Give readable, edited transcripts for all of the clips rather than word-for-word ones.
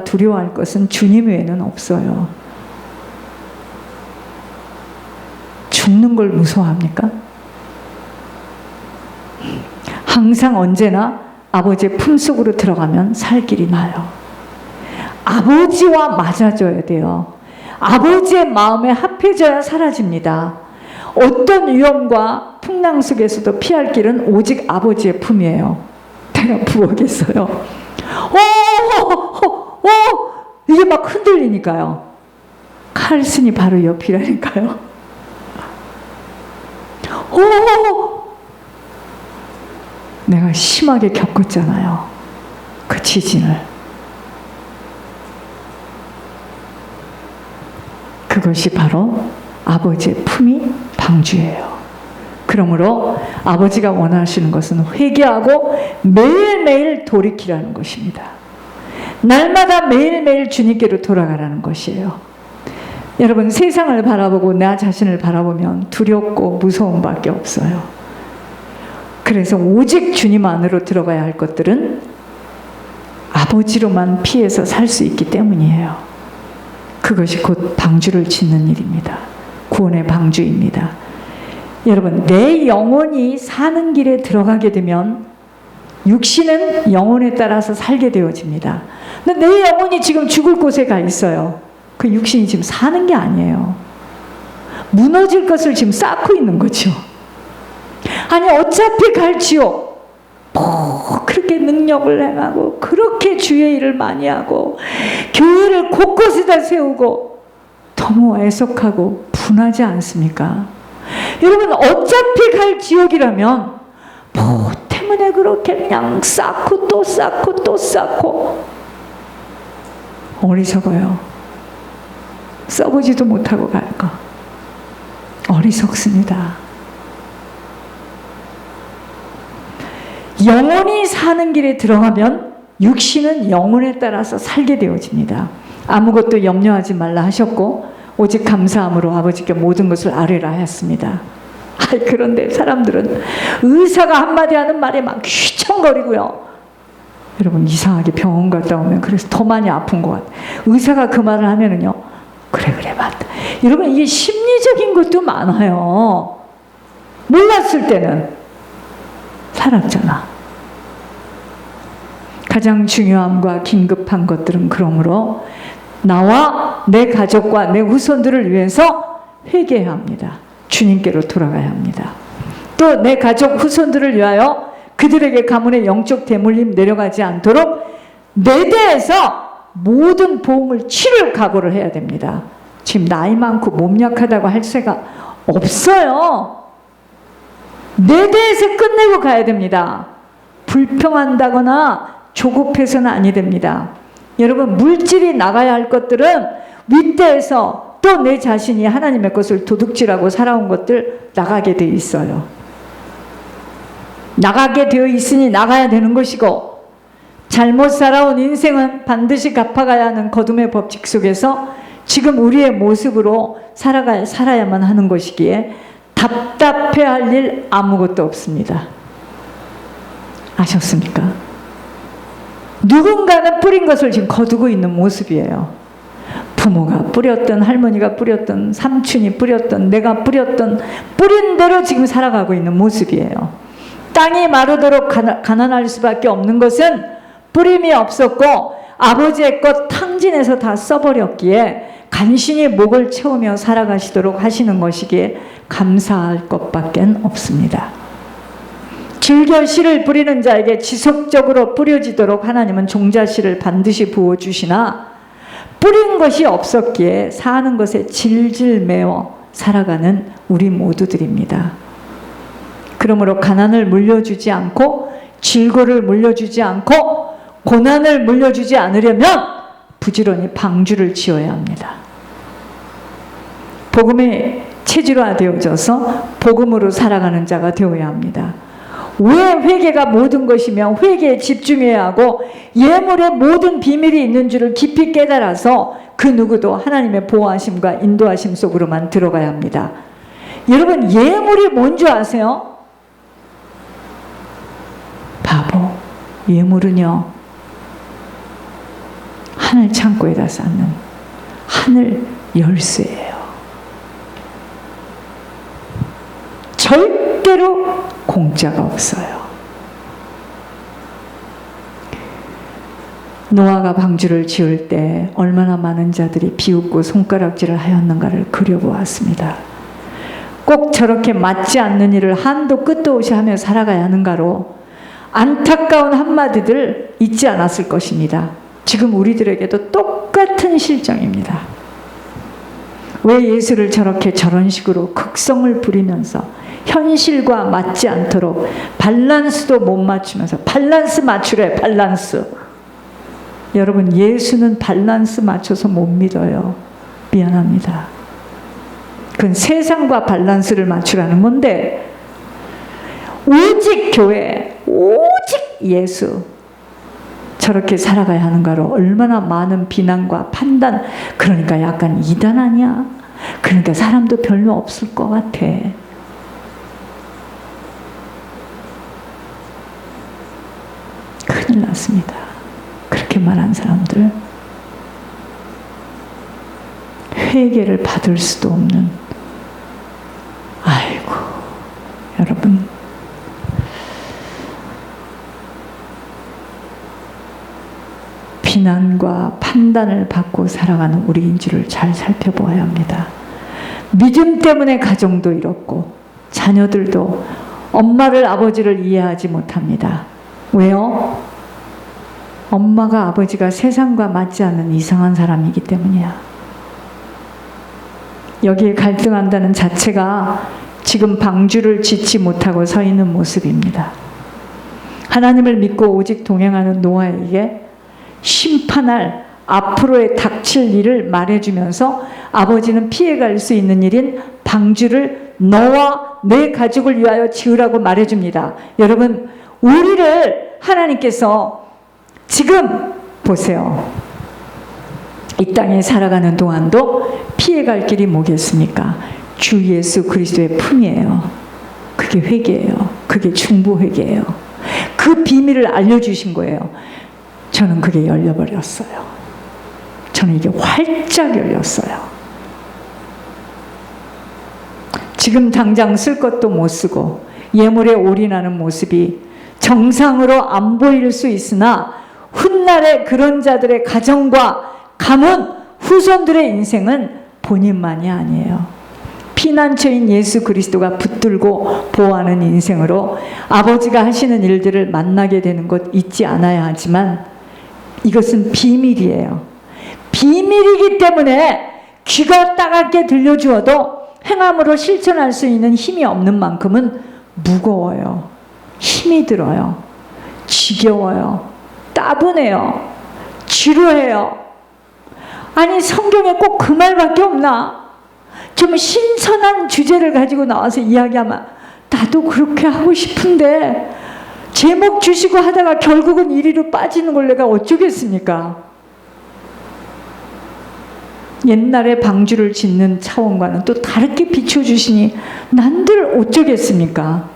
두려워할 것은 주님 외에는 없어요. 죽는 걸 무서워합니까? 항상 언제나 아버지의 품속으로 들어가면 살 길이 나요. 아버지와 맞아줘야 돼요. 아버지의 마음에 합해져야 사라집니다. 어떤 위험과 풍랑 속에서도 피할 길은 오직 아버지의 품이에요. 내가 부엌했어요. 이게 막 흔들리니까요. 칼슨이 바로 옆이라니까요. 내가 심하게 겪었잖아요. 그 지진을. 그것이 바로 아버지의 품이 방주예요. 그러므로 아버지가 원하시는 것은 회개하고 매일매일 돌이키라는 것입니다. 날마다 매일매일 주님께로 돌아가라는 것이에요. 여러분, 세상을 바라보고 나 자신을 바라보면 두렵고 무서움밖에 없어요. 그래서 오직 주님 안으로 들어가야 할 것들은 아버지로만 피해서 살 수 있기 때문이에요. 그것이 곧 방주를 짓는 일입니다. 구원의 방주입니다. 여러분, 내 영혼이 사는 길에 들어가게 되면 육신은 영혼에 따라서 살게 되어집니다. 근데 내 영혼이 지금 죽을 곳에 가 있어요. 그 육신이 지금 사는 게 아니에요. 무너질 것을 지금 쌓고 있는 거죠. 아니, 어차피 갈 지옥. 그렇게 능력을 행하고 그렇게 주의 일을 많이 하고 교회를 곳곳에다 세우고 너무 애석하고 분하지 않습니까? 여러분, 어차피 갈 지옥이라면 뭐 때문에 그렇게 그냥 쌓고 또 쌓고 또 쌓고. 어리석어요. 써보지도 못하고 갈까. 어리석습니다. 영혼이 사는 길에 들어가면 육신은 영혼에 따라서 살게 되어집니다. 아무것도 염려하지 말라 하셨고 오직 감사함으로 아버지께 모든 것을 아뢰라 하였습니다. 그런데 사람들은 의사가 한마디 하는 말에 막 휘청거리고요. 여러분, 이상하게 병원 갔다 오면 그래서 더 많이 아픈 것 같아요. 의사가 그 말을 하면은요, 그래 맞다. 여러분, 이게 심리적인 것도 많아요. 몰랐을 때는 살았잖아. 가장 중요함과 긴급한 것들은 그러므로 나와 내 가족과 내 후손들을 위해서 회개해야 합니다. 주님께로 돌아가야 합니다. 또 내 가족 후손들을 위하여 그들에게 가문의 영적 대물림 내려가지 않도록 내 대에서 모든 보험을 치를 각오를 해야 됩니다. 지금 나이 많고 몸 약하다고 할 새가 없어요. 내 대에서 끝내고 가야 됩니다. 불평한다거나 조급해서는 아니 됩니다. 여러분, 물질이 나가야 할 것들은 윗대에서 또 내 자신이 하나님의 것을 도둑질하고 살아온 것들 나가게 돼 있어요. 나가게 되어 있으니 나가야 되는 것이고, 잘못 살아온 인생은 반드시 갚아가야 하는 거둠의 법칙 속에서 지금 우리의 모습으로 살아야만 하는 것이기에 답답해할 일 아무것도 없습니다. 아셨습니까? 누군가는 뿌린 것을 지금 거두고 있는 모습이에요. 부모가 뿌렸던, 할머니가 뿌렸던, 삼촌이 뿌렸던, 내가 뿌렸던, 뿌린 대로 지금 살아가고 있는 모습이에요. 땅이 마르도록 가난할 수밖에 없는 것은 뿌림이 없었고 아버지의 것 탕진해서 다 써버렸기에 간신히 목을 채우며 살아가시도록 하시는 것이기에 감사할 것밖에 없습니다. 즐겨 씨를 뿌리는 자에게 지속적으로 뿌려지도록 하나님은 종자 씨를 반드시 부어주시나 뿌린 것이 없었기에 사는 것에 질질 매어 살아가는 우리 모두들입니다. 그러므로 가난을 물려주지 않고 질고를 물려주지 않고 고난을 물려주지 않으려면 부지런히 방주를 지어야 합니다. 복음이 체질화되어져서 복음으로 살아가는 자가 되어야 합니다. 왜 회개가 모든 것이며 회개에 집중해야 하고 예물에 모든 비밀이 있는 줄을 깊이 깨달아서 그 누구도 하나님의 보호하심과 인도하심 속으로만 들어가야 합니다. 여러분, 예물이 뭔지 아세요? 바보, 예물은요 하늘 창고에다 쌓는 하늘 열쇠예요. 절대로 공짜가 없어요. 노아가 방주를 지을 때 얼마나 많은 자들이 비웃고 손가락질을 하였는가를 그려보았습니다. 꼭 저렇게 맞지 않는 일을 한도 끝도 없이 하며 살아가야 하는가로 안타까운 한마디들 잊지 않았을 것입니다. 지금 우리들에게도 똑같은 실정입니다. 왜 예수를 저런 식으로 극성을 부리면서 현실과 맞지 않도록 밸런스도 못 맞추면서 밸런스 맞추래, 밸런스. 여러분, 예수는 밸런스 맞춰서 못 믿어요. 미안합니다. 그건 세상과 밸런스를 맞추라는 건데, 오직 교회, 오직 예수, 저렇게 살아가야 하는가로 얼마나 많은 비난과 판단, 그러니까 약간 이단 아니야? 그러니까 사람도 별로 없을 것 같아. 큰일 났습니다. 그렇게 말한 사람들, 회개를 받을 수도 없는, 아이고, 여러분, 비난과 판단을 받고 살아가는 우리인지를 잘 살펴보아야 합니다. 믿음 때문에 가정도 이렇고 자녀들도 엄마를 아버지를 이해하지 못합니다. 왜요? 엄마가 아버지가 세상과 맞지 않는 이상한 사람이기 때문이야. 여기에 갈등한다는 자체가 지금 방주를 짓지 못하고 서 있는 모습입니다. 하나님을 믿고 오직 동행하는 노아에게 심판할 앞으로의 닥칠 일을 말해주면서 아버지는 피해갈 수 있는 일인 방주를 너와 내 가족을 위하여 지으라고 말해줍니다. 여러분, 우리를 하나님께서 지금 보세요. 이 땅에 살아가는 동안도 피해갈 길이 뭐겠습니까? 주 예수 그리스도의 품이에요. 그게 회개예요. 그게 중보회개예요. 그 비밀을 알려주신 거예요. 저는 그게 열려버렸어요. 저는 이게 활짝 열렸어요. 지금 당장 쓸 것도 못 쓰고 예물에 올인하는 모습이 정상으로 안 보일 수 있으나 훗날에 그런 자들의 가정과 가문, 후손들의 인생은 본인만이 아니에요. 피난처인 예수 그리스도가 붙들고 보호하는 인생으로 아버지가 하시는 일들을 만나게 되는 것 잊지 않아야 하지만 이것은 비밀이에요. 비밀이기 때문에 귀가 따갑게 들려주어도 행함으로 실천할 수 있는 힘이 없는 만큼은 무거워요. 힘이 들어요. 지겨워요. 따분해요. 지루해요. 아니, 성경에 꼭 그 말밖에 없나? 좀 신선한 주제를 가지고 나와서 이야기하면 나도 그렇게 하고 싶은데 제목 주시고 하다가 결국은 이리로 빠지는 걸 내가 어쩌겠습니까? 옛날에 방주를 짓는 차원과는 또 다르게 비춰주시니 난들 어쩌겠습니까?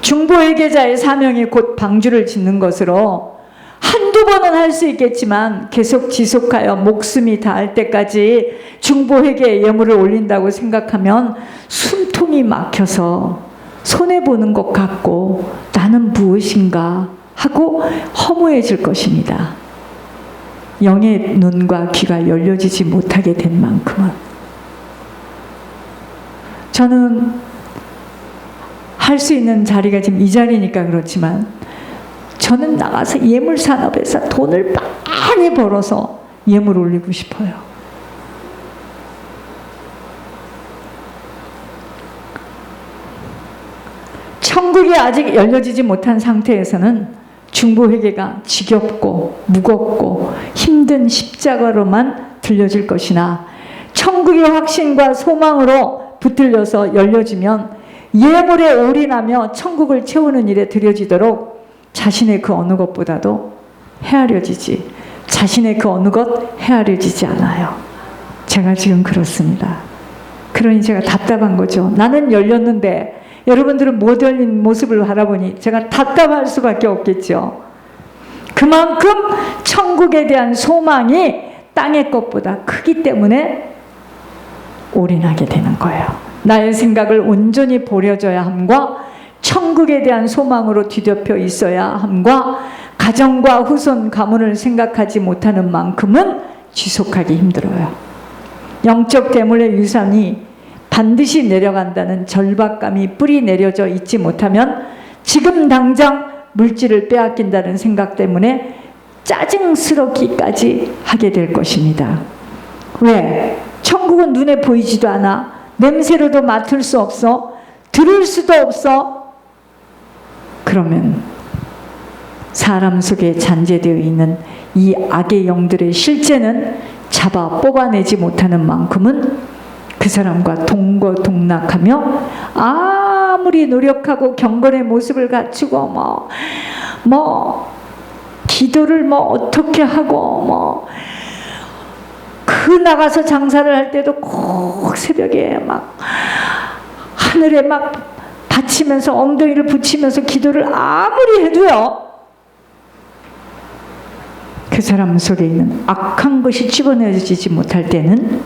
중보회개자의 사명이 곧 방주를 짓는 것으로 한두 번은 할 수 있겠지만 계속 지속하여 목숨이 닿을 때까지 중보회개의 예물을 올린다고 생각하면 숨통이 막혀서 손해보는 것 같고 나는 무엇인가 하고 허무해질 것입니다. 영의 눈과 귀가 열려지지 못하게 된 만큼은. 저는 할 수 있는 자리가 지금 이 자리니까 그렇지만 저는 나가서 예물산업에서 돈을 많이 벌어서 예물 올리고 싶어요. 천국이 아직 열려지지 못한 상태에서는 중보회개가 지겹고 무겁고 힘든 십자가로만 들려질 것이나 천국의 확신과 소망으로 붙들려서 열려지면 예물에 올인하며 천국을 채우는 일에 들여지도록 자신의 그 어느 것보다도 헤아려지지, 자신의 그 어느 것 헤아려지지 않아요. 제가 지금 그렇습니다. 그러니 제가 답답한 거죠. 나는 열렸는데 여러분들은 못 열린 모습을 바라보니 제가 답답할 수밖에 없겠죠. 그 그만큼 천국에 대한 소망이 땅의 것보다 크기 때문에 올인하게 되는 거예요. 나의 생각을 온전히 버려져야 함과 천국에 대한 소망으로 뒤덮여 있어야 함과 가정과 후손 가문을 생각하지 못하는 만큼은 지속하기 힘들어요. 영적 대물의 유산이 반드시 내려간다는 절박감이 뿌리 내려져 있지 못하면 지금 당장 물질을 빼앗긴다는 생각 때문에 짜증스럽기까지 하게 될 것입니다. 왜? 천국은 눈에 보이지도 않아. 냄새로도 맡을 수 없어. 들을 수도 없어. 그러면 사람 속에 잔재되어 있는 이 악의 영들의 실제는 잡아 뽑아내지 못하는 만큼은 그 사람과 동거동락하며 아무리 노력하고 경건의 모습을 갖추고 기도를 어떻게 하고 그 나가서 장사를 할 때도 꼭 새벽에 하늘에 받치면서 엉덩이를 붙이면서 기도를 아무리 해도요, 그 사람 속에 있는 악한 것이 집어내지지 못할 때는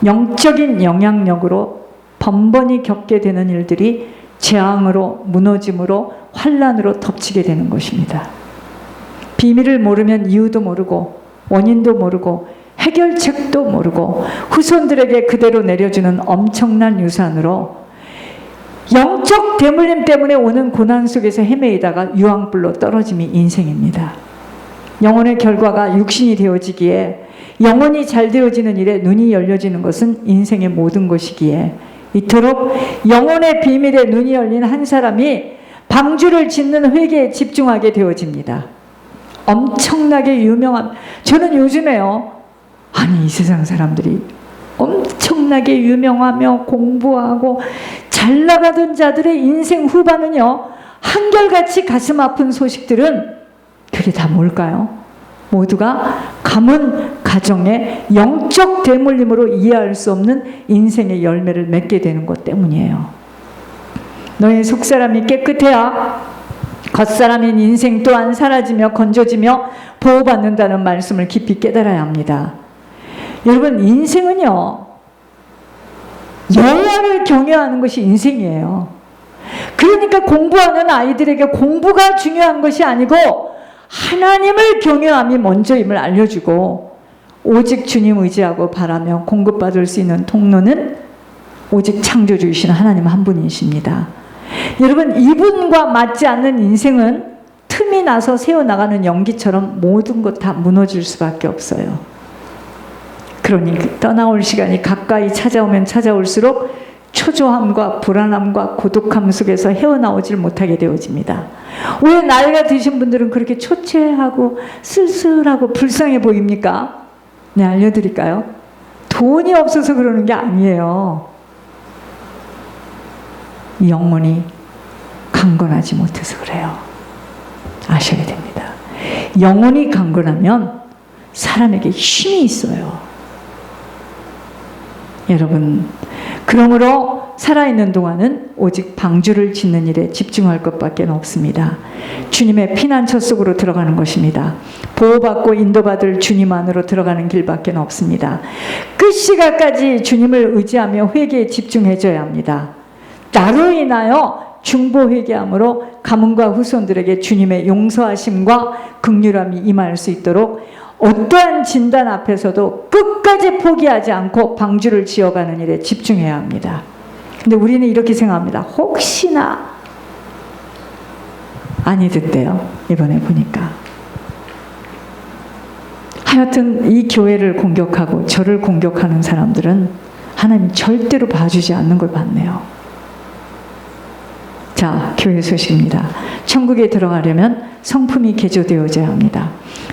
영적인 영향력으로 번번이 겪게 되는 일들이 재앙으로, 무너짐으로, 환난으로 덮치게 되는 것입니다. 비밀을 모르면 이유도 모르고 원인도 모르고 해결책도 모르고 후손들에게 그대로 내려주는 엄청난 유산으로 영적 대물림 때문에 오는 고난 속에서 헤매이다가 유황불로 떨어짐이 인생입니다. 영혼의 결과가 육신이 되어지기에, 영혼이 잘 되어지는 일에 눈이 열려지는 것은 인생의 모든 것이기에, 이토록 영혼의 비밀에 눈이 열린 한 사람이 방주를 짓는 회개에 집중하게 되어집니다. 엄청나게 유명한, 저는 요즘에요, 아니 이 세상 사람들이 엄청나게 유명하며 공부하고 잘 나가던 자들의 인생 후반은요, 한결같이 가슴 아픈 소식들은 그게 다 뭘까요? 모두가 가문 가정의 영적 대물림으로 이해할 수 없는 인생의 열매를 맺게 되는 것 때문이에요. 너의 속사람이 깨끗해야 겉사람인 인생 또한 사라지며 건져지며 보호받는다는 말씀을 깊이 깨달아야 합니다. 여러분, 인생은요, 여호와를 경외하는 것이 인생이에요. 그러니까 공부하는 아이들에게 공부가 중요한 것이 아니고 하나님을 경외함이 먼저임을 알려주고, 오직 주님 의지하고 바라며 공급받을 수 있는 통로는 오직 창조주이신 하나님 한 분이십니다. 여러분, 이분과 맞지 않는 인생은 틈이 나서 새어나가는 연기처럼 모든 것 다 무너질 수밖에 없어요. 그러니 떠나올 시간이 가까이 찾아오면 찾아올수록 초조함과 불안함과 고독함 속에서 헤어나오질 못하게 되어집니다. 왜 나이가 드신 분들은 그렇게 초췌하고 쓸쓸하고 불쌍해 보입니까? 네, 알려드릴까요? 돈이 없어서 그러는 게 아니에요. 영혼이 강건하지 못해서 그래요. 아셔야 됩니다. 영혼이 강건하면 사람에게 힘이 있어요. 여러분, 그러므로 살아있는 동안은 오직 방주를 짓는 일에 집중할 것밖에 없습니다. 주님의 피난처 속으로 들어가는 것입니다. 보호받고 인도받을 주님 안으로 들어가는 길밖에 없습니다. 끝시간까지 주님을 의지하며 회개에 집중해줘야 합니다. 나로 인하여 중보회개함으로 가문과 후손들에게 주님의 용서하심과 긍휼함이 임할 수 있도록 어떠한 진단 앞에서도 끝까지 포기하지 않고 방주를 지어가는 일에 집중해야 합니다. 근데 우리는 이렇게 생각합니다. 혹시나 아니던데요, 이번에 보니까. 하여튼 이 교회를 공격하고 저를 공격하는 사람들은 하나님 절대로 봐주지 않는 걸 봤네요. 자, 교회 소식입니다. 천국에 들어가려면 성품이 개조되어져야 합니다.